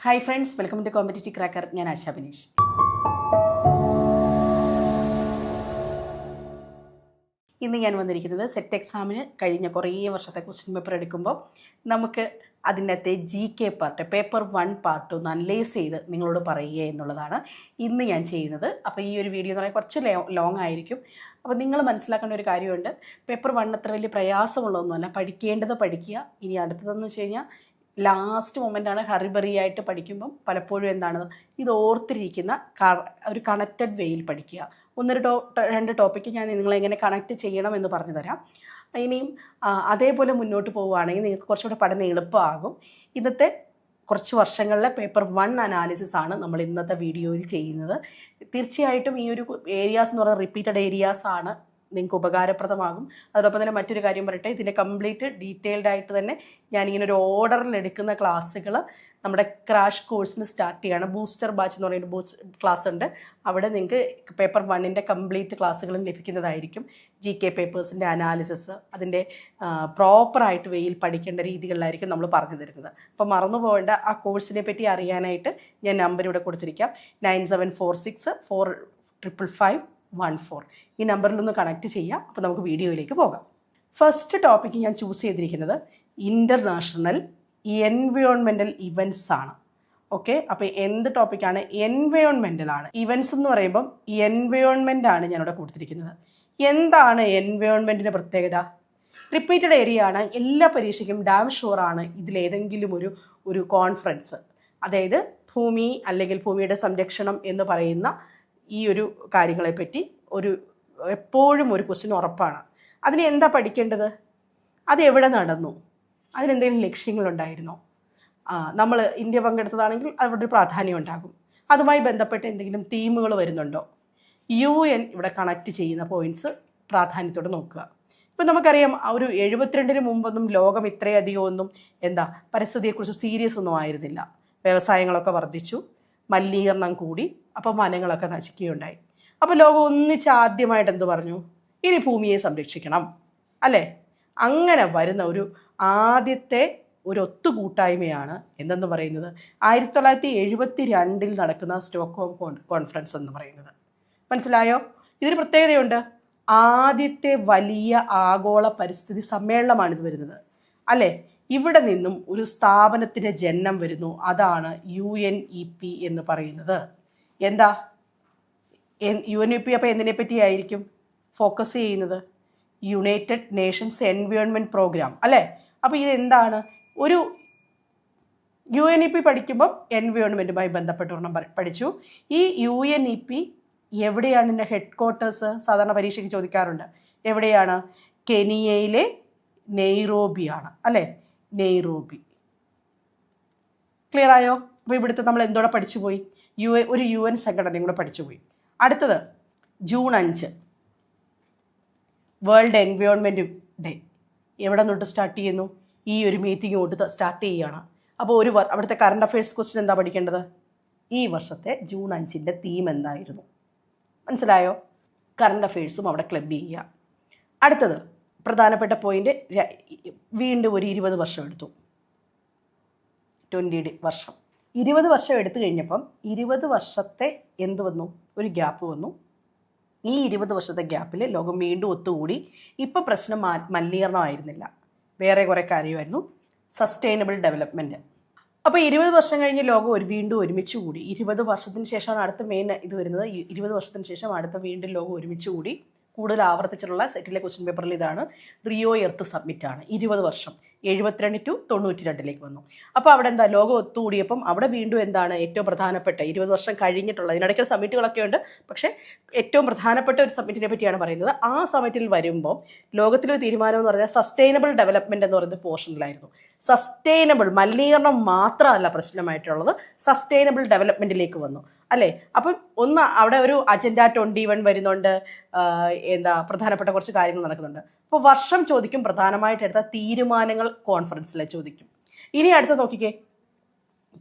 Hi friends, welcome to competitive cracker. ഞാൻ ആശാ ബിനീഷ്. ഇന്ന് ഞാൻ വന്നിരിക്കുന്നത് സെറ്റ് എക്സാമിന് കഴിഞ്ഞ കുറേ വർഷത്തെ ക്വസ്റ്റ്യൻ പേപ്പർ എടുക്കുമ്പോൾ നമുക്ക് അതിനകത്തെ GK പാർട്ട്, പേപ്പർ 1 പാർട്ട് ഒന്ന് അനലൈസ് ചെയ്ത് നിങ്ങളോട് പറയുക എന്നുള്ളതാണ് ഇന്ന് ഞാൻ ചെയ്യുന്നത്. അപ്പോൾ ഈ ഒരു വീഡിയോ എന്ന് പറഞ്ഞാൽ കുറച്ച് ലോങ് ആയിരിക്കും. അപ്പോൾ നിങ്ങൾ മനസ്സിലാക്കേണ്ട ഒരു കാര്യമുണ്ട്, പേപ്പർ 1 അത്ര വലിയ പ്രയാസമുള്ളതൊന്നുമല്ല. പഠിക്കേണ്ടത് പഠിക്കുക. ഇനി അടുത്തതെന്ന് വെച്ച് കഴിഞ്ഞാൽ ലാസ്റ്റ് മൊമെൻ്റാണ്. ഹറിബറി ആയിട്ട് പഠിക്കുമ്പം പലപ്പോഴും എന്താണ് ഇത് ഓർത്തിരിക്കുന്ന ഒരു കണക്റ്റഡ് വേയിൽ പഠിക്കുക. രണ്ട് ടോപ്പിക്ക് ഞാൻ നിങ്ങളെങ്ങനെ കണക്റ്റ് ചെയ്യണം എന്ന് പറഞ്ഞു തരാം. ഇനിയും അതേപോലെ മുന്നോട്ട് പോവുകയാണെങ്കിൽ നിങ്ങൾക്ക് കുറച്ചുകൂടെ പഠനം എളുപ്പമാകും. ഇന്നത്തെ കുറച്ച് വർഷങ്ങളിലെ പേപ്പർ 1 അനാലിസിസ് ആണ് നമ്മൾ ഇന്നത്തെ വീഡിയോയിൽ ചെയ്യുന്നത്. തീർച്ചയായിട്ടും ഈ ഒരു ഏരിയാസ് എന്ന് പറയുന്നത് റിപ്പീറ്റഡ് ഏരിയാസ് ആണ്, നിങ്ങൾക്ക് ഉപകാരപ്രദമാകും. അതോടൊപ്പം തന്നെ മറ്റൊരു കാര്യം പറയട്ടെ, ഇതിൻ്റെ കംപ്ലീറ്റ് ഡീറ്റെയിൽഡ് ആയിട്ട് തന്നെ ഞാനിങ്ങനെ ഒരു ഓർഡറിൽ എടുക്കുന്ന ക്ലാസ്സുകൾ നമ്മുടെ ക്രാഷ് കോഴ്സിന് സ്റ്റാർട്ട് ചെയ്യാണ്. ബൂസ്റ്റർ ബാച്ച് എന്ന് പറയുന്ന ക്ലാസ് ഉണ്ട്. അവിടെ നിങ്ങൾക്ക് പേപ്പർ 1 കംപ്ലീറ്റ് ക്ലാസ്സുകളും ലഭിക്കുന്നതായിരിക്കും. GK പേപ്പേഴ്സിൻ്റെ അനാലിസിസ് അതിൻ്റെ പ്രോപ്പറായിട്ട് വെയിൽ പഠിക്കേണ്ട രീതികളിലായിരിക്കും നമ്മൾ പറഞ്ഞു തരുന്നത്. അപ്പോൾ മറന്നു പോകേണ്ട, ആ കോഴ്സിനെ പറ്റി അറിയാനായിട്ട് ഞാൻ നമ്പർ ഇവിടെ കൊടുത്തിരിക്കാം. 9746455514 ഈ നമ്പറിലൊന്ന് കണക്ട് ചെയ്യാം. അപ്പോൾ നമുക്ക് വീഡിയോയിലേക്ക് പോകാം. ഫസ്റ്റ് ടോപ്പിക്ക് ഞാൻ ചൂസ് ചെയ്തിരിക്കുന്നത് ഇൻ്റർനാഷണൽ എൻവയോൺമെൻറ്റൽ ഇവൻറ്റ്സ് ആണ്. ഓക്കെ, അപ്പോൾ എന്ത് ടോപ്പിക്കാണ്? എൻവയോൺമെൻറ്റലാണ്. ഇവൻറ്റ്സ് എന്ന് പറയുമ്പം എൻവയോൺമെൻ്റ് ആണ് ഞാനിവിടെ കൊടുത്തിരിക്കുന്നത്. എന്താണ് എൻവയോൺമെൻറ്റിൻ്റെ പ്രത്യേകത? റിപ്പീറ്റഡ് ഏരിയ ആണ്. എല്ലാ പരീക്ഷയ്ക്കും ഡാം ഷുവറാണ് ഇതിലേതെങ്കിലും ഒരു കോൺഫറൻസ്, അതായത് ഭൂമി അല്ലെങ്കിൽ ഭൂമിയുടെ സംരക്ഷണം എന്ന് പറയുന്ന ഈ ഒരു കാര്യങ്ങളെപ്പറ്റി എപ്പോഴും ഒരു ക്വസ്റ്റ്യൻ ഉറപ്പാണ്. അതിന് എന്താ പഠിക്കേണ്ടത്? അത് എവിടെ നടന്നു? അതിനെന്തെങ്കിലും ലക്ഷ്യങ്ങളുണ്ടായിരുന്നോ? നമ്മൾ ഇന്ത്യ പങ്കെടുത്തതാണെങ്കിൽ അവിടെ ഒരു പ്രാധാന്യം ഉണ്ടാകും. അതുമായി ബന്ധപ്പെട്ട് എന്തെങ്കിലും തീമുകൾ വരുന്നുണ്ടോ? UN ഇവിടെ കണക്ട് ചെയ്യുന്ന പോയിൻറ്റ്സ് പ്രാധാന്യത്തോടെ നോക്കുക. ഇപ്പം നമുക്കറിയാം, ഒരു 72-ന് മുമ്പൊന്നും ലോകം ഇത്രയധികം ഒന്നും പരിസ്ഥിതിയെക്കുറിച്ച് സീരിയസ് ഒന്നും ആയിരുന്നില്ല. വ്യവസായങ്ങളൊക്കെ വർദ്ധിച്ചു, മലിനീകരണം കൂടി, അപ്പോൾ വനങ്ങളൊക്കെ നശിക്കുകയുണ്ടായി. അപ്പോൾ ലോകം ഒന്നിച്ച് ആദ്യമായിട്ട് എന്ത് പറഞ്ഞു? ഇനി ഭൂമിയെ സംരക്ഷിക്കണം, അല്ലേ? അങ്ങനെ വരുന്ന ആദ്യത്തെ ഒരു ഒത്തുകൂട്ടായ്മയാണ് എന്തെന്ന് പറയുന്നത് 1972 നടക്കുന്ന സ്റ്റോക്ക്ഹോം കോൺഫറൻസ് എന്ന് പറയുന്നത്. മനസ്സിലായോ? ഇതിന് പ്രത്യേകതയുണ്ട്. ആദ്യത്തെ വലിയ ആഗോള പരിസ്ഥിതി സമ്മേളനമാണിത് വരുന്നത്, അല്ലേ? ഇവിടെ നിന്നും ഒരു സ്ഥാപനത്തിൻ്റെ ജന്മം വരുന്നു. അതാണ് UNEP എന്ന് പറയുന്നത്. എന്താ UNEP? അപ്പോൾ എന്തിനെ പറ്റിയായിരിക്കും ഫോക്കസ് ചെയ്യുന്നത്? യുണൈറ്റഡ് നേഷൻസ് എൻവയോൺമെൻറ്റ് പ്രോഗ്രാം, അല്ലേ? അപ്പോൾ ഇതെന്താണ്? ഒരു UNEP പഠിക്കുമ്പം എൻവയോൺമെൻറ്റുമായി ബന്ധപ്പെട്ടൊരെണ്ണം പഠിച്ചു. ഈ UNEP എവിടെയാണ് ഇതിൻ്റെ ഹെഡ് ക്വാർട്ടേഴ്സ്? സാധാരണ പരീക്ഷയ്ക്ക് ചോദിക്കാറുണ്ട്. എവിടെയാണ്? കെനിയയിലെ നെയ്റോബിയാണ്, അല്ലേ? നെയ്റോബി. ക്ലിയർ ആയോ? അപ്പോൾ ഇവിടുത്തെ നമ്മൾ എന്തോടെ പഠിച്ചു പോയി? ഒരു UN സംഘടനയും കൂടെ പഠിച്ചുപോയി. അടുത്തത് ജൂൺ 5 വേൾഡ് എൻവയോൺമെൻറ്റ് ഡേ. എവിടെ തൊട്ട് സ്റ്റാർട്ട് ചെയ്യുന്നു? ഈ ഒരു മീറ്റിംഗ് തൊട്ട് സ്റ്റാർട്ട് ചെയ്യുകയാണ്. അപ്പോൾ അവിടുത്തെ കറണ്ട് അഫയേഴ്സ് ക്വസ്റ്റ്യൻ എന്താ പഠിക്കേണ്ടത്? ഈ വർഷത്തെ ജൂൺ 5 തീം എന്തായിരുന്നു? മനസ്സിലായോ? കറണ്ട് അഫയേഴ്സും അവിടെ ക്ലബ് ചെയ്യുക. അടുത്തത് പ്രധാനപ്പെട്ട പോയിന്റ്, വീണ്ടും ഒരു 20 വർഷം എടുത്തു. 20 വർഷം 20 വർഷം എടുത്തു കഴിഞ്ഞപ്പം 20 വർഷത്തെ എന്ത് വന്നു? ഒരു ഗ്യാപ്പ് വന്നു. ഈ 20 വർഷത്തെ ഗ്യാപ്പിൽ ലോകം വീണ്ടും ഒത്തുകൂടി. ഇപ്പം പ്രശ്നം മലിനീകരണമായിരുന്നില്ല, വേറെ കുറേ കാര്യമായിരുന്നു, സസ്റ്റൈനബിൾ ഡെവലപ്മെൻറ്റ്. അപ്പോൾ 20 വർഷം കഴിഞ്ഞ് ലോകം വീണ്ടും ഒരുമിച്ച് കൂടി. 20 വർഷത്തിന് ശേഷമാണ് അടുത്ത മെയിൻ ഇത് വരുന്നത്. 20 വർഷത്തിന് ശേഷം അടുത്ത വീണ്ടും ലോകം ഒരുമിച്ച് കൂടി. കൂടുതൽ ആവർത്തിച്ചിട്ടുള്ള സെറ്റിലെ ക്വസ്റ്റ്യൻ പേപ്പറിൽ ഇതാണ്. റിയോ എർത്ത് സബ്മിറ്റ് ആണ്. 20 വർഷം 72 to 92 വന്നു. അപ്പോൾ അവിടെ ലോകം ഒത്തുകൂടിയപ്പം അവിടെ വീണ്ടും ഏറ്റവും പ്രധാനപ്പെട്ട 20 വർഷം കഴിഞ്ഞിട്ടുള്ള, ഇതിനിടയ്ക്ക് സബ്മിറ്റുകളൊക്കെ ഉണ്ട്, പക്ഷേ ഏറ്റവും പ്രധാനപ്പെട്ട ഒരു സബ്മിറ്റിനെ പറ്റിയാണ് പറയുന്നത്. ആ സബ്മിറ്റിൽ വരുമ്പോൾ ലോകത്തിലൊരു തീരുമാനം എന്ന് പറഞ്ഞാൽ സസ്റ്റൈനബിൾ ഡെവലപ്മെൻറ്റ് എന്ന് പറയുന്ന പോർഷനിലായിരുന്നു. സസ്റ്റൈനബിൾ, മലിനീകരണം മാത്രമല്ല പ്രശ്നമായിട്ടുള്ളത്, സസ്റ്റൈനബിൾ ഡെവലപ്മെൻറ്റിലേക്ക് വന്നു, അല്ലേ? അപ്പം അവിടെ ഒരു അജണ്ട 21 വരുന്നുണ്ട്. പ്രധാനപ്പെട്ട കുറച്ച് കാര്യങ്ങൾ നടക്കുന്നുണ്ട്. അപ്പോൾ വർഷം ചോദിക്കും, പ്രധാനമായിട്ട് എടുത്ത തീരുമാനങ്ങൾ കോൺഫറൻസിലെ ചോദിക്കും. ഇനി അടുത്ത നോക്കിക്കേ,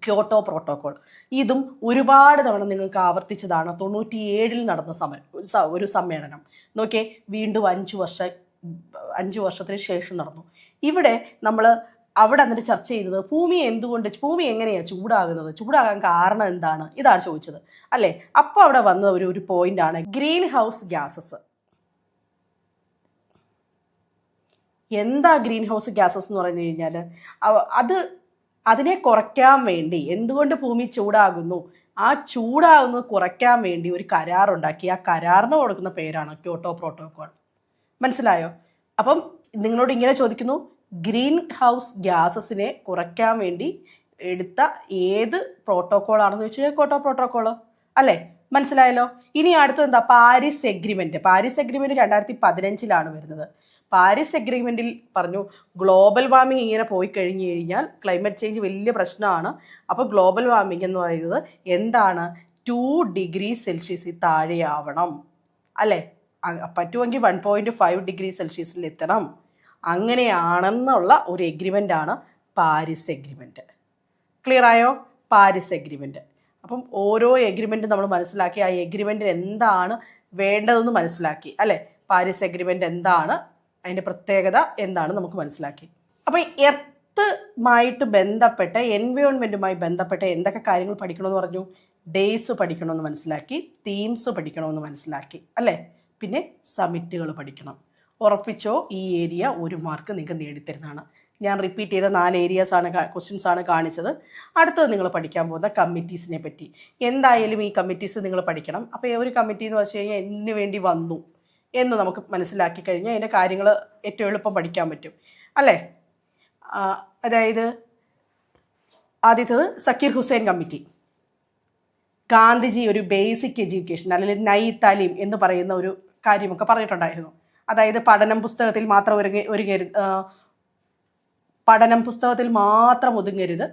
ക്യോട്ടോ പ്രോട്ടോകോൾ. ഇതും ഒരുപാട് തവണ നിങ്ങൾക്ക് ആവർത്തിച്ചതാണ്. 97 നടന്ന ഒരു സമ്മേളനം. നോക്കിയേ, വീണ്ടും 5 വർഷത്തിന് ശേഷം നടന്നു. ഇവിടെ നമ്മൾ അവിടെ എന്നിട്ട് ചർച്ച ചെയ്തത് ഭൂമി എങ്ങനെയാണ് ചൂടാകുന്നത്, ചൂടാകാൻ കാരണം എന്താണ്, ഇതാണ് ചോദിച്ചത് അല്ലേ. അപ്പോൾ അവിടെ വന്ന ഒരു പോയിന്റാണ് ഗ്രീൻ ഹൗസ് ഗ്യാസസ്. എന്താ ഗ്രീൻ ഹൗസ് ഗ്യാസസ് എന്ന് പറഞ്ഞു കഴിഞ്ഞാൽ അതിനെ കുറയ്ക്കാൻ വേണ്ടി, എന്തുകൊണ്ട് ഭൂമി ചൂടാകുന്നു, ആ ചൂടാകുന്നത് കുറയ്ക്കാൻ വേണ്ടി ഒരു കരാറുണ്ടാക്കി. ആ കരാറിന് കൊടുക്കുന്ന പേരാണ് ക്യോട്ടോ പ്രോട്ടോകോൾ. മനസ്സിലായോ? അപ്പം നിങ്ങളോട് ഇങ്ങനെ ചോദിക്കുന്നു, ഗ്രീൻ ഹൗസ് ഗ്യാസസിനെ കുറയ്ക്കാൻ വേണ്ടി എടുത്ത ഏത് പ്രോട്ടോകോൾ ആണെന്ന് ചോദിച്ചാൽ ക്യോട്ടോ പ്രോട്ടോകോൾ അല്ലേ. മനസ്സിലായല്ലോ. ഇനി അടുത്തത് എന്താ? Paris agreement. പാരീസ് എഗ്രിമെന്റ് 2015 വരുന്നത്. പാരീസ് എഗ്രിമെന്റിൽ പറഞ്ഞു ഗ്ലോബൽ വാർമിംഗ് ഇങ്ങനെ പോയി കഴിഞ്ഞു കഴിഞ്ഞാൽ ക്ലൈമറ്റ് ചേഞ്ച് വലിയ പ്രശ്നമാണ്. അപ്പോൾ ഗ്ലോബൽ വാർമിംഗ് എന്ന് പറയുന്നത് എന്താണ്? 2 ഡിഗ്രി സെൽഷ്യസിൽ താഴെയാവണം അല്ലേ. പറ്റുമെങ്കിൽ 1.5 ഡിഗ്രി സെൽഷ്യസിൽ എത്തണം. അങ്ങനെയാണെന്നുള്ള ഒരു എഗ്രിമെൻ്റ് ആണ് പാരീസ് എഗ്രിമെൻറ്റ്. ക്ലിയർ ആയോ? Paris agreement. അപ്പം ഓരോ എഗ്രിമെൻറ്റും നമ്മൾ മനസ്സിലാക്കി, ആ എഗ്രിമെൻറ്റിന് എന്താണ് വേണ്ടതെന്ന് മനസ്സിലാക്കി അല്ലേ. പാരീസ് എഗ്രിമെൻറ്റ് എന്താണ്, അതിൻ്റെ പ്രത്യേകത എന്താണ് നമുക്ക് മനസ്സിലാക്കി. അപ്പം എർത്തുമായിട്ട് ബന്ധപ്പെട്ട, എൻവയോൺമെൻറ്റുമായി ബന്ധപ്പെട്ട എന്തൊക്കെ കാര്യങ്ങൾ പഠിക്കണമെന്ന് പറഞ്ഞു? ഡേയ്സ് പഠിക്കണമെന്ന് മനസ്സിലാക്കി, തീംസ് പഠിക്കണമെന്ന് മനസ്സിലാക്കി അല്ലേ. പിന്നെ സമിറ്റുകൾ പഠിക്കണം. ഉറപ്പിച്ചോ, ഈ ഏരിയ 1 മാർക്ക് നിങ്ങൾക്ക് നേടിത്തരുന്നതാണ്. ഞാൻ റിപ്പീറ്റ് ചെയ്ത 4 ക്വസ്റ്റ്യൻസ് ആണ് കാണിച്ചത്. അടുത്തത് നിങ്ങൾ പഠിക്കാൻ പോകുന്ന കമ്മിറ്റീസിനെ പറ്റി. എന്തായാലും ഈ കമ്മിറ്റീസ് നിങ്ങൾ പഠിക്കണം. അപ്പോൾ ഈ ഒരു കമ്മിറ്റി എന്ന് വെച്ച് കഴിഞ്ഞാൽ എന്തിനു വേണ്ടി വന്നു എന്ന് നമുക്ക് മനസ്സിലാക്കി കഴിഞ്ഞാൽ അതിൻ്റെ കാര്യങ്ങൾ ഏറ്റവും എളുപ്പം പഠിക്കാൻ പറ്റും അല്ലേ. അതായത് ആദ്യത്തത് സക്കീർ ഹുസൈൻ കമ്മിറ്റി. ഗാന്ധിജി ഒരു ബേസിക് എഡ്യൂക്കേഷൻ അല്ലെങ്കിൽ നൈ താലീം എന്ന് പറയുന്ന ഒരു കാര്യമൊക്കെ പറഞ്ഞിട്ടുണ്ടായിരുന്നു. അതായത് പഠനം പുസ്തകത്തിൽ മാത്രം ഒതുങ്ങരുത്,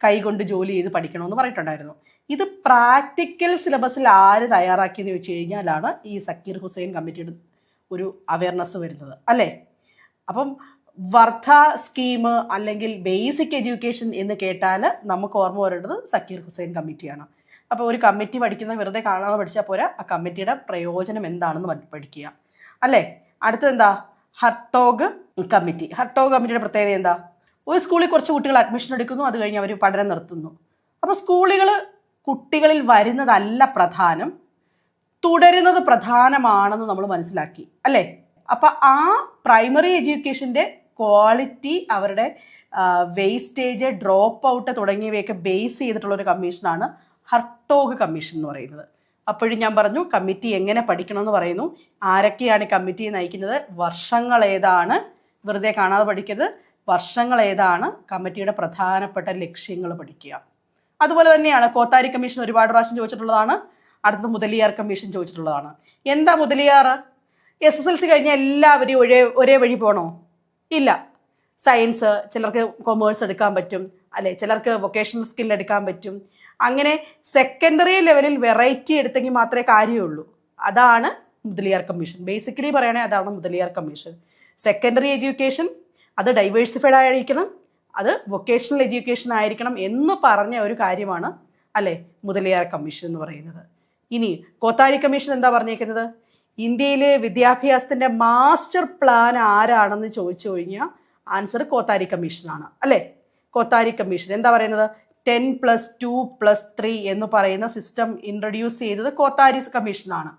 കൈകൊണ്ട് ജോലി ചെയ്ത് പഠിക്കണമെന്ന് പറഞ്ഞിട്ടുണ്ടായിരുന്നു. ഇത് പ്രാക്ടിക്കൽ സിലബസിൽ ആര് തയ്യാറാക്കിയെന്ന് ചോദിച്ചു കഴിഞ്ഞാലാണ് ഈ സക്കീർ ഹുസൈൻ കമ്മിറ്റിയുടെ ഒരു അവയർനെസ് വരുന്നത് അല്ലേ. അപ്പം വർദ്ധ സ്കീം അല്ലെങ്കിൽ ബേസിക് എഡ്യൂക്കേഷൻ എന്ന് കേട്ടാൽ നമുക്ക് ഓർമ്മ വരേണ്ടത് സക്കീർ ഹുസൈൻ കമ്മിറ്റിയാണ്. അപ്പോൾ ഒരു കമ്മിറ്റി പഠിക്കുന്ന വെറുതെ കാണാതെ പഠിച്ചാൽ പോരാ, ആ കമ്മിറ്റിയുടെ പ്രയോജനം എന്താണെന്ന് പഠിക്കുക അല്ലേ. അടുത്തത് എന്താ? ഹർട്ടോഗ് കമ്മിറ്റി. ഹർട്ടോഗ് കമ്മിറ്റിയുടെ പ്രത്യേകത എന്താ? ഒരു സ്കൂളിൽ കുറച്ച് കുട്ടികൾ അഡ്മിഷൻ എടുക്കുന്നു, അത് കഴിഞ്ഞ് അവർ പഠനം നിർത്തുന്നു. അപ്പോൾ കുട്ടികളിൽ വരുന്നതല്ല പ്രധാനം, തുടരുന്നത് പ്രധാനമാണെന്ന് നമ്മൾ മനസ്സിലാക്കി അല്ലേ. അപ്പം ആ പ്രൈമറി എഡ്യൂക്കേഷൻ്റെ ക്വാളിറ്റി, അവരുടെ വേസ്റ്റേജ്, ഡ്രോപ്പ് ഔട്ട് തുടങ്ങിയവയൊക്കെ ബേസ് ചെയ്തിട്ടുള്ള ഒരു കമ്മീഷനാണ് ഹർട്ടോഗ് കമ്മീഷൻ എന്ന് പറയുന്നത്. അപ്പോഴും ഞാൻ പറഞ്ഞു കമ്മിറ്റി എങ്ങനെ പഠിക്കണമെന്ന് പറയുന്നു. ആരൊക്കെയാണ് കമ്മിറ്റിയെ നയിക്കുന്നത്, വർഷങ്ങൾ ഏതാണ്, വെറുതെ കാണാതെ പഠിക്കരുത്, വർഷങ്ങൾ ഏതാണ്, കമ്മിറ്റിയുടെ പ്രധാനപ്പെട്ട ലക്ഷ്യങ്ങൾ പഠിക്കുക. അതുപോലെ തന്നെയാണ് കോത്താരി കമ്മീഷൻ ഒരുപാട് പ്രാവശ്യം ചോദിച്ചിട്ടുള്ളതാണ്. അടുത്തത് മുതലിയാർ കമ്മീഷൻ ചോദിച്ചിട്ടുള്ളതാണ്. എന്താ മുതലിയാർ? SSLC കഴിഞ്ഞാൽ എല്ലാവരും ഒരേ വഴി പോകണോ? ഇല്ല. സയൻസ്, ചിലർക്ക് കൊമേഴ്സ് എടുക്കാൻ പറ്റും അല്ലെ, ചിലർക്ക് വൊക്കേഷണൽ സ്കിൽ എടുക്കാൻ പറ്റും. അങ്ങനെ സെക്കൻഡറി ലെവലിൽ വെറൈറ്റി എടുത്തെങ്കിൽ മാത്രമേ കാര്യമുള്ളൂ. അതാണ് മുതലിയാർ കമ്മീഷൻ. ബേസിക്കലി പറയുകയാണെങ്കിൽ അതാണ് മുതലിയാർ കമ്മീഷൻ. സെക്കൻഡറി എഡ്യൂക്കേഷൻ അത് ഡൈവേഴ്സിഫൈഡ് ആയിരിക്കണം, അത് വൊക്കേഷണൽ എഡ്യൂക്കേഷൻ ആയിരിക്കണം എന്ന് പറഞ്ഞ ഒരു കാര്യമാണ് അല്ലേ മുതലിയാർ കമ്മീഷൻ എന്ന് പറയുന്നത്. ഇനി കോത്താരി കമ്മീഷൻ എന്താ പറഞ്ഞേക്കുന്നത്? ഇന്ത്യയിലെ വിദ്യാഭ്യാസത്തിൻ്റെ മാസ്റ്റർ പ്ലാൻ ആരാണെന്ന് ചോദിച്ചു കഴിഞ്ഞാൽ ആൻസർ കോത്താരി കമ്മീഷനാണ് അല്ലേ. കോത്താരി കമ്മീഷൻ എന്താ പറയുന്നത്? 10+2+3 എന്ന് പറയുന്ന സിസ്റ്റം ഇൻട്രൊഡ്യൂസ് ചെയ്തത് കോത്താരി കമ്മീഷനാണ്.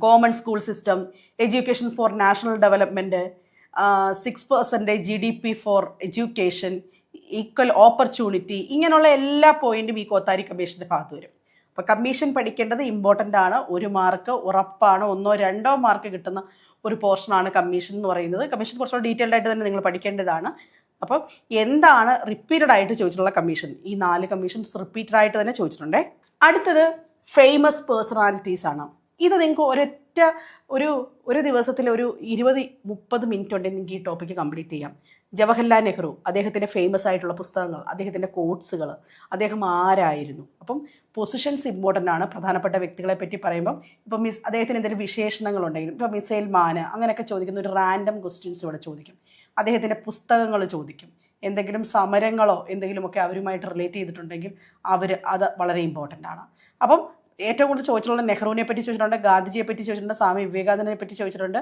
Common school system, education for national development, 6% GDP for education, equal opportunity, ഇങ്ങനെയുള്ള എല്ലാ പോയിന്റും ഈ കോത്താരി കമ്മീഷൻ്റെ ഭാഗത്ത് വരും. അപ്പോൾ കമ്മീഷൻ പഠിക്കേണ്ടത് ഇമ്പോർട്ടൻ്റ് ആണ്. 1 മാർക്ക് ഉറപ്പാണ്. 1 or 2 മാർക്ക് കിട്ടുന്ന ഒരു പോർഷനാണ് കമ്മീഷൻ എന്ന് പറയുന്നത്. കമ്മീഷൻ കുറച്ചുകൂടി ഡീറ്റെയിൽഡ് ആയിട്ട് തന്നെ നിങ്ങൾ പഠിക്കേണ്ടതാണ്. അപ്പം എന്താണ് റിപ്പീറ്റഡ് ആയിട്ട് ചോദിച്ചിട്ടുള്ള കമ്മീഷൻ? ഈ 4 കമ്മീഷൻസ് റിപ്പീറ്റഡ് ആയിട്ട് തന്നെ ചോദിച്ചിട്ടുണ്ടേ. അടുത്തത് ഫേമസ് പേഴ്സണാലിറ്റീസ് ആണ്. ഇത് നിങ്ങൾക്ക് ഒരു ദിവസത്തിൽ ഒരു 20-30 മിനിറ്റ് ഉണ്ടെങ്കിൽ നിങ്ങൾക്ക് ഈ ടോപ്പിക്ക് കംപ്ലീറ്റ് ചെയ്യാം. ജവഹർലാൽ നെഹ്റു, അദ്ദേഹത്തിൻ്റെ ഫേമസ് ആയിട്ടുള്ള പുസ്തകങ്ങൾ, അദ്ദേഹത്തിൻ്റെ കോട്ട്സുകൾ, അദ്ദേഹം ആരായിരുന്നു. അപ്പം പൊസിഷൻസ് ഇമ്പോർട്ടൻ്റ് ആണ്. പ്രധാനപ്പെട്ട വ്യക്തികളെ പറ്റി പറയുമ്പം ഇപ്പം അദ്ദേഹത്തിന് എന്തെങ്കിലും വിശേഷണങ്ങളുണ്ടെങ്കിലും, ഇപ്പോൾ മിസൈൽ മാന് അങ്ങനെയൊക്കെ ചോദിക്കുന്ന ഒരു റാൻഡം ക്വസ്റ്റ്യൻസ് ഇവിടെ ചോദിക്കും. അദ്ദേഹത്തിൻ്റെ പുസ്തകങ്ങൾ ചോദിക്കും. എന്തെങ്കിലും സമരങ്ങളോ എന്തെങ്കിലുമൊക്കെ അവരുമായിട്ട് റിലേറ്റ് ചെയ്തിട്ടുണ്ടെങ്കിൽ അത് വളരെ ഇമ്പോർട്ടൻ്റ് ആണ്. അപ്പം ഏറ്റവും കൂടുതൽ ചോദിച്ചിട്ടുള്ള നെഹ്റുവിനെ പറ്റി ചോദിച്ചിട്ടുണ്ട്, ഗാന്ധിജിയെ പറ്റി ചോദിച്ചിട്ടുണ്ട്, സ്വാമി വിവേകാനന്ദനെ പറ്റി ചോദിച്ചിട്ടുണ്ട്,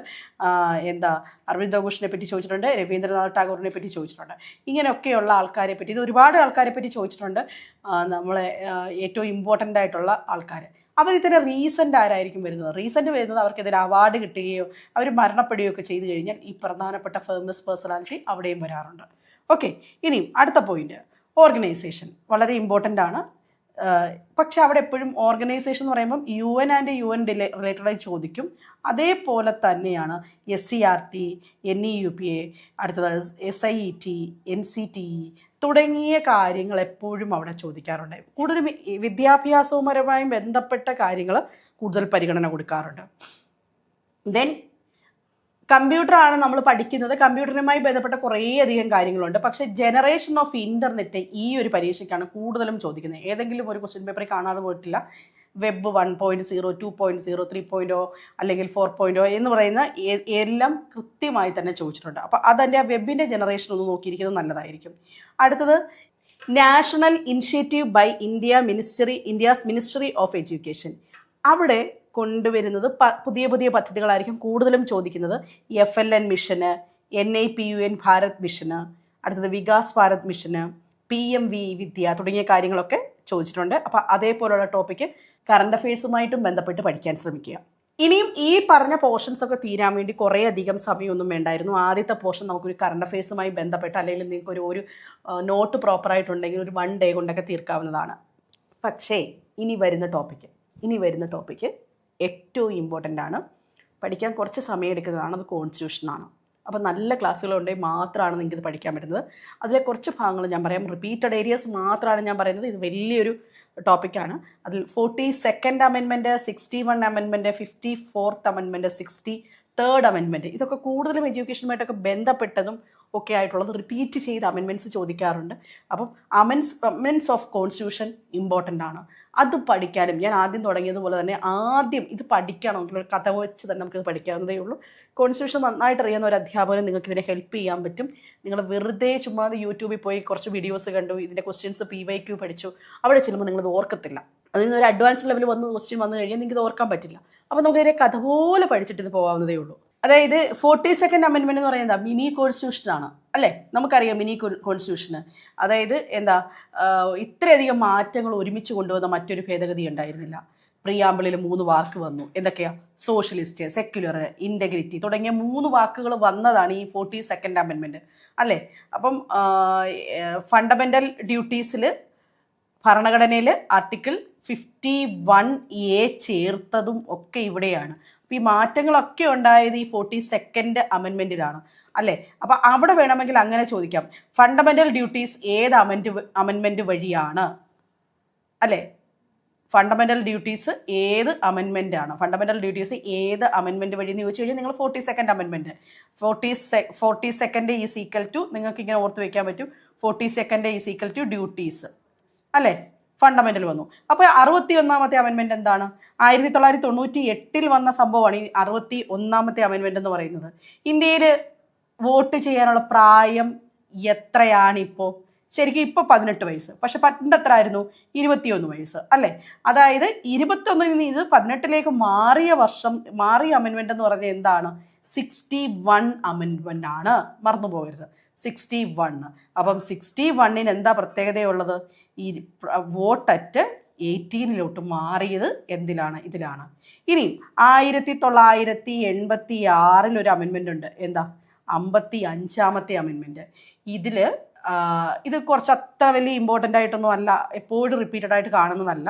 അരവിന്ദ ഘോഷിനെ പറ്റി ചോദിച്ചിട്ടുണ്ട്, രവീന്ദ്രനാഥ് ടാഗോറിനെ പറ്റി ചോദിച്ചിട്ടുണ്ട്. ഇങ്ങനെയൊക്കെയുള്ള ആൾക്കാരെ പറ്റി, ഇത് ഒരുപാട് ആൾക്കാരെ പറ്റി ചോദിച്ചിട്ടുണ്ട്. നമ്മളെ ഏറ്റവും ഇമ്പോർട്ടൻ്റ് ആയിട്ടുള്ള ആൾക്കാർ അവരിതിന് റീസെൻ്റ് ആരായിരിക്കും വരുന്നത്? റീസെൻ്റ് വരുന്നത് അവർക്കെതിരെ അവാർഡ് കിട്ടുകയോ അവർ മരണപ്പെടുകയോ ഒക്കെ ചെയ്തു കഴിഞ്ഞാൽ ഈ പ്രധാനപ്പെട്ട ഫേമസ് പേഴ്സണാലിറ്റി അവിടെയും വരാറുണ്ട്. ഓക്കെ, ഇനിയും അടുത്ത പോയിന്റ്, ഓർഗനൈസേഷൻ വളരെ ഇമ്പോർട്ടൻ്റ് ആണ്. പക്ഷെ അവിടെ എപ്പോഴും ഓർഗനൈസേഷൻ എന്ന് പറയുമ്പം UN ആൻഡ് UN റിലേറ്റഡായി ചോദിക്കും. അതേപോലെ തന്നെയാണ് SCERT, NEUPA, അടുത്തത് SIET, NCTE തുടങ്ങിയ കാര്യങ്ങൾ എപ്പോഴും അവിടെ ചോദിക്കാറുണ്ട്. കൂടുതലും വിദ്യാഭ്യാസവുപരമായി ബന്ധപ്പെട്ട കാര്യങ്ങൾ കൂടുതൽ പരിഗണന കൊടുക്കാറുണ്ട്. ദെൻ കമ്പ്യൂട്ടറാണ് നമ്മൾ പഠിക്കുന്നത്. കമ്പ്യൂട്ടറുമായി ബന്ധപ്പെട്ട കുറേയധികം കാര്യങ്ങളുണ്ട്. പക്ഷേ ജനറേഷൻ ഓഫ് ഇൻ്റർനെറ്റ് ഈ ഒരു പരീക്ഷയ്ക്കാണ് കൂടുതലും ചോദിക്കുന്നത്. ഏതെങ്കിലും ഒരു ക്വസ്റ്റ്യൻ പേപ്പറിൽ കാണാതെ പോയിട്ടില്ല. വെബ് 1.0, 2.0, 3.0 അല്ലെങ്കിൽ 4.0 എന്ന് പറയുന്ന എല്ലാം കൃത്യമായി തന്നെ ചോദിച്ചിട്ടുണ്ട്. അപ്പോൾ അതിൻ്റെ ആ വെബിൻ്റെ ജനറേഷൻ ഒന്ന് നോക്കിയിരിക്കുന്നത് നല്ലതായിരിക്കും. അടുത്തത് national initiative by India's ministry of education. അവിടെ കൊണ്ടുവരുന്നത് പുതിയ പുതിയ പദ്ധതികളായിരിക്കും കൂടുതലും ചോദിക്കുന്നത്. FLN മിഷന്, NIPUN ഭാരത് മിഷന്, അടുത്തത് വികാസ് ഭാരത് മിഷന്, PMV വിദ്യ തുടങ്ങിയ കാര്യങ്ങളൊക്കെ ചോദിച്ചിട്ടുണ്ട്. അപ്പോൾ അതേപോലുള്ള ടോപ്പിക്ക് കറണ്ട് അഫെയർസുമായിട്ടും ബന്ധപ്പെട്ട് പഠിക്കാൻ ശ്രമിക്കുക. ഇനിയും ഈ പറഞ്ഞ പോർഷൻസ് ഒക്കെ തീരാൻ വേണ്ടി കുറേ അധികം സമയമൊന്നും വേണ്ടായിരുന്നു. ആദ്യത്തെ പോർഷൻ നമുക്കൊരു കറണ്ട് അഫെയർസുമായി ബന്ധപ്പെട്ട് അല്ലെങ്കിൽ നിങ്ങൾക്ക് ഒരു നോട്ട് പ്രോപ്പറായിട്ടുണ്ടെങ്കിൽ ഒരു 1 day കൊണ്ടൊക്കെ തീർക്കാവുന്നതാണ്. പക്ഷേ ഇനി വരുന്ന ടോപ്പിക്ക് ഏറ്റവും ഇമ്പോർട്ടൻ്റ് ആണ്, പഠിക്കാൻ കുറച്ച് സമയം എടുക്കുന്നതാണ്. അത് കോൺസ്റ്റിറ്റ്യൂഷനാണ്. അപ്പോൾ നല്ല ക്ലാസ്സുകളുണ്ടെങ്കിൽ മാത്രമാണ് നിങ്ങൾക്കിത് പഠിക്കാൻ പറ്റുന്നത്. അതിലെ കുറച്ച് ഭാഗങ്ങൾ ഞാൻ പറയാം. റിപ്പീറ്റഡ് ഏരിയസ് മാത്രമാണ് ഞാൻ പറയുന്നത്. ഇത് വലിയൊരു ടോപ്പിക്കാണ്. അതിൽ 42nd amendment, 61 amendment, 54th amendment, 63rd amendment ഇതൊക്കെ കൂടുതലും എഡ്യൂക്കേഷനുമായിട്ടൊക്കെ ബന്ധപ്പെട്ടതും ഒക്കെ ആയിട്ടുള്ളത് റിപ്പീറ്റ് ചെയ്ത് അമെൻമെൻറ്റ്സ് ചോദിക്കാറുണ്ട്. അപ്പം അമെൻമെൻറ്റ്സ് ഓഫ് കോൺസ്റ്റിറ്റ്യൂഷൻ ഇമ്പോർട്ടൻ്റ് ആണ്. അത് പഠിക്കാനും ഞാൻ ആദ്യം തുടങ്ങിയതുപോലെ തന്നെ ആദ്യം ഇത് പഠിക്കണമെങ്കിൽ ഒരു കഥ വെച്ച് തന്നെ നമുക്കിത് പഠിക്കാവുന്നതേ ഉള്ളൂ. കോൺസ്റ്റിറ്റ്യൂഷൻ നന്നായിട്ട് അറിയുന്ന ഒരു അധ്യാപകന് നിങ്ങൾക്ക് ഇതിനെ ഹെൽപ്പ് ചെയ്യാൻ പറ്റും. നിങ്ങൾ വെറുതെ ചുമ്മാ യൂട്യൂബിൽ പോയി കുറച്ച് വീഡിയോസ് കണ്ടു, ഇതിൻ്റെ ക്വസ്റ്റ്യൻസ് PYQ പഠിച്ചു, അവിടെ ചെല്ലുമ്പോൾ നിങ്ങളിത് ഓർക്കത്തില്ല. അതിൽ നിന്ന് ഒരു അഡ്വാൻസ് ലെവൽ ക്വസ്റ്റ്യൻ വന്നു കഴിഞ്ഞാൽ നിങ്ങൾക്ക് ഇത് ഓർക്കാൻ പറ്റില്ല. അപ്പോൾ നമുക്കിതിനെ കഥ പോലെ പഠിച്ചിട്ട് ഇത് പോകാവുന്നതേ ഉള്ളൂ. അതായത് 42nd അമെൻമെൻറ്റ് എന്ന് പറയുന്നത് മിനി കോൺസ്റ്റിറ്റ്യൂഷനാണ് അല്ലേ? നമുക്കറിയാം മിനി കോൺസ്റ്റിറ്റ്യൂഷന്. അതായത് ഇത്രയധികം മാറ്റങ്ങൾ ഒരുമിച്ച് കൊണ്ടുവന്ന മറ്റൊരു ഭേദഗതി ഉണ്ടായിരുന്നില്ല. പ്രിയാമ്പിളിൽ 3 വാക്ക് വന്നു. എന്തൊക്കെയാ? സോഷ്യലിസ്റ്റ്, സെക്യുലർ, ഇൻറ്റഗ്രിറ്റി തുടങ്ങിയ 3 വാക്കുകൾ വന്നതാണ് ഈ 42nd അമെൻമെൻറ്റ് അല്ലേ? അപ്പം ഫണ്ടമെൻ്റൽ ഡ്യൂട്ടീസിൽ ഭരണഘടനയിൽ ആർട്ടിക്കിൾ 51A ചേർത്തതും ഒക്കെ ഇവിടെയാണ്. അപ്പോൾ ഈ മാറ്റങ്ങളൊക്കെ ഉണ്ടായത് ഈ 42nd അമെൻമെൻറ്റിലാണ് അല്ലേ? അപ്പോൾ അവിടെ വേണമെങ്കിൽ അങ്ങനെ ചോദിക്കാം, ഫണ്ടമെൻ്റൽ ഡ്യൂട്ടീസ് ഏത് അമെൻമെൻറ്റ് വഴിയാണ് അല്ലേ? ഫണ്ടമെൻ്റൽ ഡ്യൂട്ടീസ് ഏത് അമെൻമെൻറ്റാണ്? ഫണ്ടമെൻ്റൽ ഡ്യൂട്ടീസ് ഏത് അമെൻമെൻറ്റ് വഴി എന്ന് ചോദിച്ചു കഴിഞ്ഞാൽ നിങ്ങൾ 42nd amendment 42nd is equal to നിങ്ങൾക്ക് ഇങ്ങനെ ഓർത്ത് വയ്ക്കാൻ പറ്റും. 42nd is equal to duties അല്ലേ? ഫണ്ടമെൻ്റൽ വന്നു. അപ്പോൾ 61ാമത്തെ അമെൻമെൻറ്റ് എന്താണ്? 1998 വന്ന സംഭവമാണ് ഈ 61ാമത്തെ അമെൻമെൻറ്റ് എന്ന് പറയുന്നത്. ഇന്ത്യയിൽ വോട്ട് ചെയ്യാനുള്ള പ്രായം എത്രയാണിപ്പോൾ? ശരിക്കും ഇപ്പോൾ 18 വയസ്സ്. പക്ഷെ പണ്ട് എത്ര ആയിരുന്നു? 21 വയസ്സ് അല്ലേ? അതായത് 21 ഇത് 18ലേക്ക് മാറിയ അമെൻമെൻറ്റ് എന്ന് പറഞ്ഞാൽ എന്താണ്? 61 അമെൻമെൻ്റ് ആണ്. മറന്നു പോകരുത്, 61. അപ്പം 61ന് എന്താ പ്രത്യേകതയുള്ളത്? ഈ വോട്ടറ്റ് 18 മാറിയത് എന്തിലാണ്? ഇതിലാണ്. ഇനി 1986 ഒരു അമെൻമെൻ്റ് ഉണ്ട്. എന്താ? 55ാമത്തെ അമെൻമെൻറ്റ്. ഇത് കുറച്ച് അത്ര വലിയ ഇമ്പോർട്ടൻ്റ് ആയിട്ടൊന്നും അല്ല, എപ്പോഴും റിപ്പീറ്റഡ് ആയിട്ട് കാണുന്നതല്ല.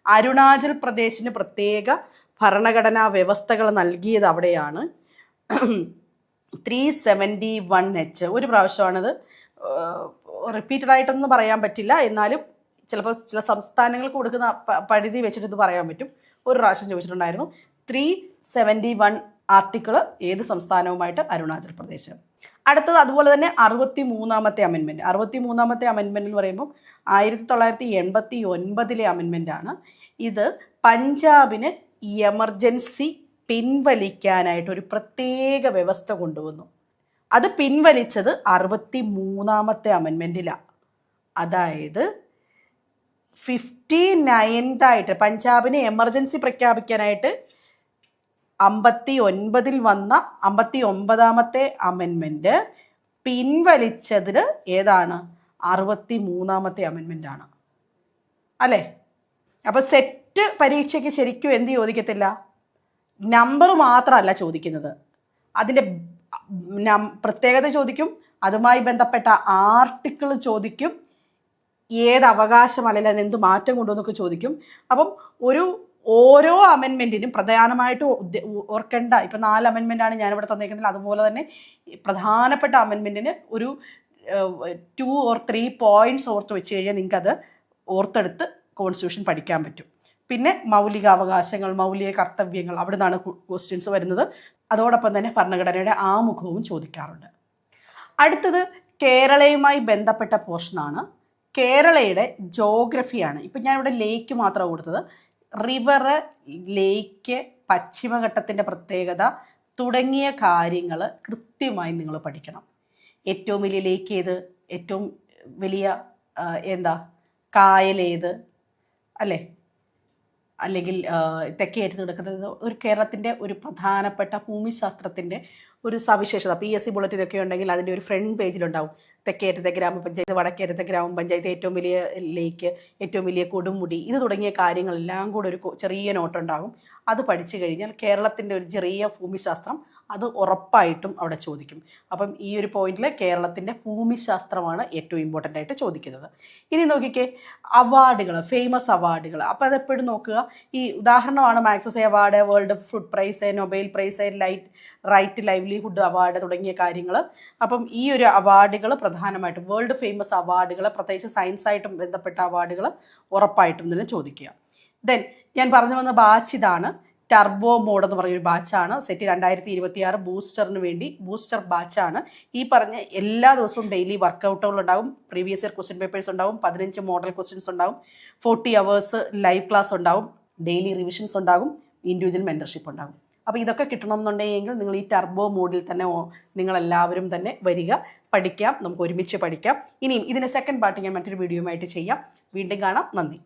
അരുണാചൽ പ്രദേശിന് പ്രത്യേക ഭരണഘടനാ വ്യവസ്ഥകൾ നൽകിയത് അവിടെയാണ്. 371H ഒരു പ്രാവശ്യമാണിത്. റിപ്പീറ്റഡ് ആയിട്ടൊന്നും പറയാൻ പറ്റില്ല, എന്നാലും ചിലപ്പോൾ ചില സംസ്ഥാനങ്ങൾക്ക് കൊടുക്കുന്ന പരിധി വെച്ചിട്ട് ഇത് പറയാൻ പറ്റും. ഒരു പ്രാവശ്യം ചോദിച്ചിട്ടുണ്ടായിരുന്നു. 371 ആർട്ടിക്കിൾ ഏത് സംസ്ഥാനവുമായിട്ട്? അരുണാചൽ പ്രദേശ്. അടുത്തത് അതുപോലെ തന്നെ 63ാമത്തെ അമെൻമെൻറ്റ്. 63ാമത്തെ അമെൻമെൻറ്റ് എന്ന് പറയുമ്പോൾ 1989 അമെൻമെൻ്റ് ആണ്. ഇത് പഞ്ചാബിന് എമർജൻസി പിൻവലിക്കാനായിട്ട് ഒരു പ്രത്യേക വ്യവസ്ഥ കൊണ്ടുവന്നു. അത് പിൻവലിച്ചത് 63ാമത്തെ അമെൻമെൻറ്റിലാണ്. അതായത് 59th പഞ്ചാബിന് എമർജൻസി പ്രഖ്യാപിക്കാനായിട്ട് 59 വന്ന 59ാമത്തെ അമെൻമെൻറ്റ് പിൻവലിച്ചതിൽ ഏതാണ്? 63ാമത്തെ അമെൻമെൻ്റ് ആണ് അല്ലേ? അപ്പോൾ സെറ്റ് പരീക്ഷയ്ക്ക് ശരിക്കും എന്ത് ചോദിക്കത്തില്ല? നമ്പർ മാത്രമല്ല ചോദിക്കുന്നത്, അതിൻ്റെ പ്രത്യേകത ചോദിക്കും, അതുമായി ബന്ധപ്പെട്ട ആർട്ടിക്കിൾ ചോദിക്കും, ഏത് അവകാശം അല്ലെങ്കിൽ അതിന് എന്ത് മാറ്റം കൊണ്ടുവന്നൊക്കെ ചോദിക്കും. അപ്പം ഓരോ അമെൻമെൻറ്റിനും പ്രധാനമായിട്ട് ഓർക്കേണ്ട, ഇപ്പം 4 അമെൻമെൻ്റാണ് ഞാനിവിടെ തന്നേക്കുന്നത്, അതുപോലെ തന്നെ പ്രധാനപ്പെട്ട അമെൻമെൻറ്റിന് ഒരു 2 or 3 പോയിൻറ്റ്സ് ഓർത്ത് വെച്ച് കഴിഞ്ഞാൽ നിങ്ങൾക്കത് ഓർത്തെടുത്ത് കോൺസ്റ്റിറ്റ്യൂഷൻ പഠിക്കാൻ പറ്റും. പിന്നെ മൗലികാവകാശങ്ങൾ, മൗലിക കർത്തവ്യങ്ങൾ, അവിടെ നിന്നാണ് ക്വസ്റ്റ്യൻസ് വരുന്നത്. അതോടൊപ്പം തന്നെ ഭരണഘടനയുടെ ആമുഖവും ചോദിക്കാറുണ്ട്. അടുത്തത് കേരളയുമായി ബന്ധപ്പെട്ട പോർഷനാണ്. കേരളയുടെ ജോഗ്രഫിയാണ്. ഇപ്പം ഞാനിവിടെ ലേക്ക് മാത്രമാണ് കൊടുത്തത്. റിവർ, ലേക്ക്, പശ്ചിമഘട്ടത്തിൻ്റെ പ്രത്യേകത തുടങ്ങിയ കാര്യങ്ങൾ കൃത്യമായി നിങ്ങൾ പഠിക്കണം. ഏറ്റവും വലിയ ലേക്ക് ഏത്? ഏറ്റവും വലിയ കായലേത്? അല്ലേ? അല്ലെങ്കിൽ തെക്കേയറ്റത്ത് കിടക്കുന്നത് ഒരു കേരളത്തിൻ്റെ ഒരു പ്രധാനപ്പെട്ട ഭൂമിശാസ്ത്രത്തിൻ്റെ ഒരു സവിശേഷത. PSC ബുള്ളറ്റിനൊക്കെ ഉണ്ടെങ്കിൽ അതിൻ്റെ ഒരു ഫ്രണ്ട് പേജിലുണ്ടാവും. തെക്കേയറ്റത്തെ ഗ്രാമപഞ്ചായത്ത്, വടക്കേയറ്റത്തെ ഗ്രാമപഞ്ചായത്ത്, ഏറ്റവും വലിയ ലേക്ക്, ഏറ്റവും വലിയ കൊടുമുടി, ഇത് തുടങ്ങിയ കാര്യങ്ങളെല്ലാം കൂടെ ഒരു ചെറിയ നോട്ടുണ്ടാകും. അത് പഠിച്ചു കഴിഞ്ഞാൽ കേരളത്തിൻ്റെ ഒരു ചെറിയ ഭൂമിശാസ്ത്രം അത് ഉറപ്പായിട്ടും അവിടെ ചോദിക്കും. അപ്പം ഈ ഒരു പോയിന്റിൽ കേരളത്തിൻ്റെ ഭൂമിശാസ്ത്രമാണ് ഏറ്റവും ഇമ്പോർട്ടൻ്റ് ആയിട്ട് ചോദിക്കുന്നത്. ഇനി നോക്കിക്കേ, അവാർഡുകൾ, ഫേമസ് അവാർഡുകൾ. അപ്പോൾ അതെപ്പോഴും നോക്കുക. ഈ ഉദാഹരണമാണ് Magsaysay award, world food prize, Nobel prize, right livelihood award തുടങ്ങിയ കാര്യങ്ങൾ. അപ്പം ഈ ഒരു അവാർഡുകൾ പ്രധാനമായിട്ടും വേൾഡ് ഫേമസ് അവാർഡുകൾ, പ്രത്യേകിച്ച് സയൻസായിട്ടും ബന്ധപ്പെട്ട അവാർഡുകൾ ഉറപ്പായിട്ടും തന്നെ ചോദിക്കുക. ദെൻ ഞാൻ പറഞ്ഞു വന്ന ബാച്ച് ഇതാണ്. ടർബോ മോഡ് എന്ന് പറഞ്ഞൊരു ബാച്ചാണ്. സെറ്റ് 2026 ബൂസ്റ്ററിന് വേണ്ടി ബൂസ്റ്റർ ബാച്ചാണ്. ഈ പറഞ്ഞ എല്ലാ ദിവസവും ഡെയിലി വർക്കൗട്ടുകളുണ്ടാവും, പ്രീവിയസ് ഇയർ ക്വസ്റ്റ്യൻ പേപ്പേഴ്സ് ഉണ്ടാവും, 15 മോഡൽ ക്വസ്റ്റ്യൻസ് ഉണ്ടാവും, 40 hours ലൈവ് ക്ലാസ് ഉണ്ടാവും, ഡെയിലി റിവിഷൻസ് ഉണ്ടാകും, ഇൻഡിവിജ്വൽ മെൻറ്റർഷിപ്പ് ഉണ്ടാകും. അപ്പോൾ ഇതൊക്കെ കിട്ടണമെന്നുണ്ടെങ്കിൽ നിങ്ങൾ ഈ ടർബോ മോഡിൽ തന്നെ നിങ്ങളെല്ലാവരും തന്നെ വരിക, പഠിക്കാം, നമുക്ക് ഒരുമിച്ച് പഠിക്കാം. ഇനിയും ഇതിൻ്റെ സെക്കൻഡ് പാർട്ട് ഞാൻ മറ്റൊരു വീഡിയോയുമായിട്ട് ചെയ്യാം. വീണ്ടും കാണാം. നന്ദി.